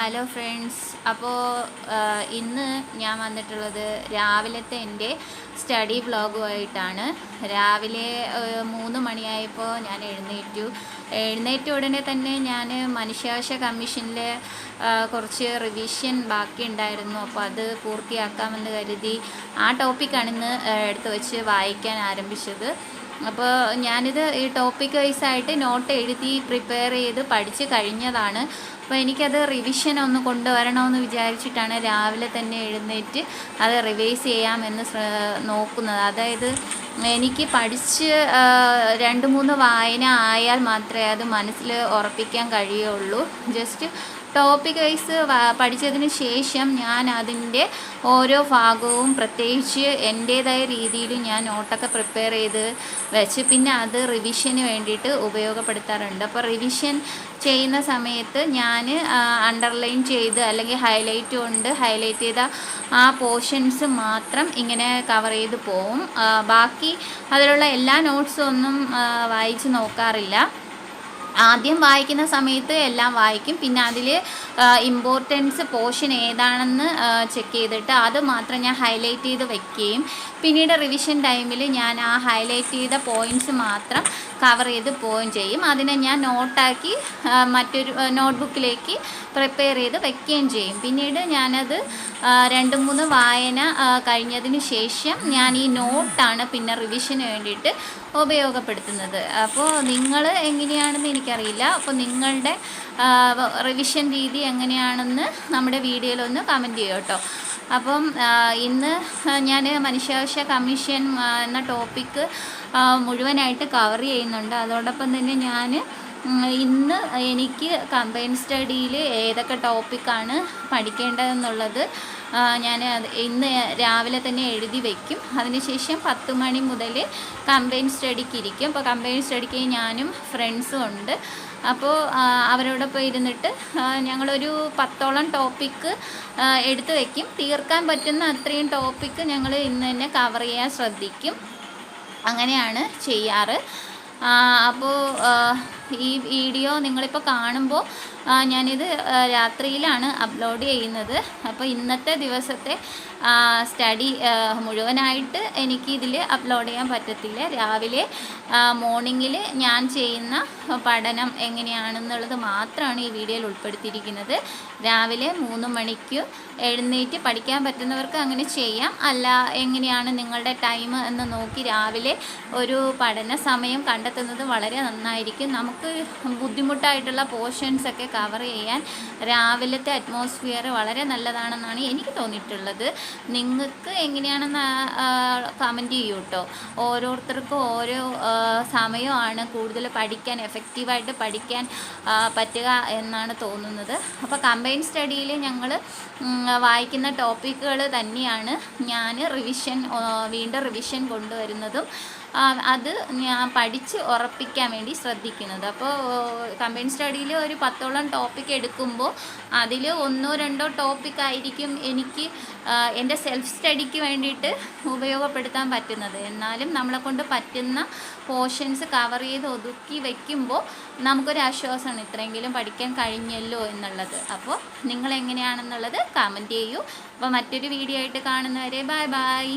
Hello friends. അപ്പോൾ ഇന്ന് ഞാൻ വന്നിട്ടുള്ളത് രാവിലത്തെ എൻ്റെ സ്റ്റഡി വ്ളോഗുമായിട്ടാണ്. രാവിലെ 3 മണിയായപ്പോൾ ഞാൻ എഴുന്നേറ്റ ഉടനെ തന്നെ ഞാൻ മനുഷ്യാവകാശ കമ്മീഷനിലെ കുറച്ച് റിവിഷൻ ബാക്കി ഉണ്ടായിരുന്നു. അപ്പോൾ അത് പൂർത്തിയാക്കാമെന്ന് കരുതി ആ ടോപ്പിക്കാണ് ഇന്ന് എടുത്ത് വെച്ച് വായിക്കാൻ ആരംഭിച്ചത്. അപ്പോൾ ഞാനിത് ഈ ടോപ്പിക് വൈസായിട്ട് നോട്ട് എഴുതി പ്രിപ്പയർ ചെയ്ത് പഠിച്ച് കഴിഞ്ഞതാണ്. അപ്പോൾ എനിക്കത് റിവിഷൻ ഒന്ന് കൊണ്ടുവരണമെന്ന് വിചാരിച്ചിട്ടാണ് രാവിലെ തന്നെ എഴുന്നേറ്റ് അത് റിവൈസ് ചെയ്യാമെന്ന് നോക്കുന്നത്. അതായത് എനിക്ക് പഠിച്ച് 2-3 വായന ആയാൽ മാത്രമേ അത് മനസ്സിൽ ഉറപ്പിക്കാൻ കഴിയുള്ളൂ. ജസ്റ്റ് ടോപ്പിക് വൈസ് പഠിച്ചതിന് ശേഷം ഞാൻ അതിൻ്റെ ഓരോ ഭാഗവും പ്രത്യേകിച്ച് എൻ്റേതായ രീതിയിൽ ഞാൻ നോട്ടൊക്കെ പ്രിപ്പയർ ചെയ്ത് വെച്ച് പിന്നെ അത് റിവിഷന് വേണ്ടിയിട്ട് ഉപയോഗപ്പെടുത്താറുണ്ട്. അപ്പോൾ റിവിഷൻ ചെയ്യുന്ന സമയത്ത് ഞാൻ അണ്ടർലൈൻ ചെയ്ത് അല്ലെങ്കിൽ ഹൈലൈറ്റ് കൊണ്ട് ഹൈലൈറ്റ് ചെയ്ത ആ പോർഷൻസ് മാത്രം ഇങ്ങനെ കവർ ചെയ്ത് പോവും. ബാക്കി അതിലുള്ള എല്ലാ നോട്ട്സും ഒന്നും വായിച്ച് നോക്കാറില്ല. ആദ്യം വായിക്കുന്ന സമയത്ത് എല്ലാം വായിക്കും, പിന്നെ അതിൽ ഇമ്പോർട്ടൻസ് പോർഷൻ ഏതാണെന്ന് ചെക്ക് ചെയ്തിട്ട് അത് മാത്രം ഞാൻ ഹൈലൈറ്റ് ചെയ്ത് വയ്ക്കുകയും പിന്നീട് റിവിഷൻ ടൈമിൽ ഞാൻ ആ ഹൈലൈറ്റ് ചെയ്ത പോയിൻറ്റ്സ് മാത്രം കവർ ചെയ്ത് പോവുകയും ചെയ്യും. അതിനെ ഞാൻ നോട്ടാക്കി മറ്റൊരു നോട്ട്ബുക്കിലേക്ക് പ്രിപ്പയർ ചെയ്ത് വയ്ക്കുകയും ചെയ്യും. പിന്നീട് ഞാനത് 2-3 വായന കഴിഞ്ഞതിന് ശേഷം ഞാൻ ഈ നോട്ടാണ് പിന്നെ റിവിഷന് വേണ്ടിയിട്ട് ഉപയോഗപ്പെടുത്തുന്നത്. അപ്പോൾ നിങ്ങൾ എങ്ങനെയാണെന്ന് എനിക്കറിയില്ല. അപ്പോൾ നിങ്ങളുടെ റിവിഷൻ രീതി എങ്ങനെയാണെന്ന് നമ്മുടെ വീഡിയോയിലൊന്ന് കമൻറ്റ് ചെയ്യൂ കേട്ടോ. അപ്പം ഇന്ന് ഞാൻ മനുഷ്യാവകാശ കമ്മീഷൻ എന്ന ടോപ്പിക്ക് മുഴുവനായിട്ട് കവർ ചെയ്യുന്നുണ്ട്. അതോടൊപ്പം തന്നെ ഞാൻ ഇന്ന് എനിക്ക് കമ്പൈൻഡ് സ്റ്റഡിയിൽ ഏതൊക്കെ ടോപ്പിക്കാണ് പഠിക്കേണ്ടതെന്നുള്ളത് ഞാൻ ഇന്ന് രാവിലെ തന്നെ എഴുതി വയ്ക്കും. അതിനുശേഷം 10 മണി മുതൽ കമ്പൈൻഡ് സ്റ്റഡിക്ക് ഇരിക്കും. അപ്പോൾ കമ്പൈൻഡ് സ്റ്റഡിക്ക് ഞാനും ഫ്രണ്ട്സും ഉണ്ട്. അപ്പോൾ അവരോടൊപ്പം ഇരുന്നിട്ട് ഞങ്ങളൊരു 10ഓളം ടോപ്പിക്ക് എടുത്ത് വയ്ക്കും. തീർക്കാൻ പറ്റുന്ന അത്രയും ടോപ്പിക്ക് ഞങ്ങൾ ഇന്ന് തന്നെ കവർ ചെയ്യാൻ ശ്രദ്ധിക്കും. അങ്ങനെയാണ് ചെയ്യാറ്. അപ്പോൾ ഈ വീഡിയോ നിങ്ങളിപ്പോൾ കാണുമ്പോൾ ഞാനിത് രാത്രിയിലാണ് അപ്ലോഡ് ചെയ്യുന്നത്. അപ്പോൾ ഇന്നത്തെ ദിവസത്തെ സ്റ്റഡി മുഴുവനായിട്ട് എനിക്ക് ഇതിൽ അപ്ലോഡ് ചെയ്യാൻ പറ്റത്തില്ല. രാവിലെ മോർണിംഗിൽ ഞാൻ ചെയ്യുന്ന പഠനം എങ്ങനെയാണെന്നുള്ളത് മാത്രമാണ് ഈ വീഡിയോയിൽ ഉൾപ്പെടുത്തിയിരിക്കുന്നത്. രാവിലെ 3 മണിക്ക് എഴുന്നേറ്റ് പഠിക്കാൻ പറ്റുന്നവർക്ക് അങ്ങനെ ചെയ്യാം. അല്ല എങ്ങനെയാണ് നിങ്ങളുടെ ടൈം എന്ന് നോക്കി രാവിലെ ഒരു പഠന സമയം കണ്ടെത്തുന്നത് വളരെ നന്നായിരിക്കും. നമുക്ക് ബുദ്ധിമുട്ടായിട്ടുള്ള പോർഷൻസൊക്കെ കവർ ചെയ്യാൻ രാവിലത്തെ അറ്റ്മോസ്ഫിയർ വളരെ നല്ലതാണെന്നാണ് എനിക്ക് തോന്നിയിട്ടുള്ളത്. നിങ്ങൾക്ക് എങ്ങനെയാണെന്ന് കമൻറ്റ് ചെയ്യൂ കേട്ടോ. ഓരോരുത്തർക്കും ഓരോ സമയമാണ് കൂടുതൽ പഠിക്കാൻ എഫക്റ്റീവായിട്ട് പഠിക്കാൻ പറ്റുക എന്നാണ് തോന്നുന്നത്. അപ്പോൾ കമ്പൈൻഡ് സ്റ്റഡിയിൽ ഞങ്ങൾ വായിക്കുന്ന ടോപ്പിക്കുകൾ തന്നെയാണ് ഞാൻ വീണ്ടും റിവിഷൻ കൊണ്ടുവരുന്നതും അത് ഞാൻ പഠിച്ച് ഉറപ്പിക്കാൻ വേണ്ടി ശ്രദ്ധിക്കുന്നത്. അപ്പോൾ കമ്പൈൻഡ് സ്റ്റഡിയിൽ ഒരു 10ഓളം ടോപ്പിക്ക് എടുക്കുമ്പോൾ അതിൽ 1-2 ടോപ്പിക്കായിരിക്കും എനിക്ക് എൻ്റെ സെൽഫ് സ്റ്റഡിക്ക് വേണ്ടിയിട്ട് ഉപയോഗപ്പെടുത്താൻ പറ്റുന്നത്. എന്നാലും നമ്മളെക്കൊണ്ട് പറ്റുന്ന പോർഷൻസ് കവർ ചെയ്ത് ഒതുക്കി വയ്ക്കുമ്പോൾ നമുക്കൊരു ആശ്വാസമാണ്, ഇത്രയെങ്കിലും പഠിക്കാൻ കഴിഞ്ഞല്ലോ എന്നുള്ളത്. അപ്പോൾ നിങ്ങളെങ്ങനെയാണെന്നുള്ളത് കമൻറ്റ് ചെയ്യൂ. അപ്പോൾ മറ്റൊരു വീഡിയോ ആയിട്ട് കാണുന്നവരെ ബൈ ബൈ.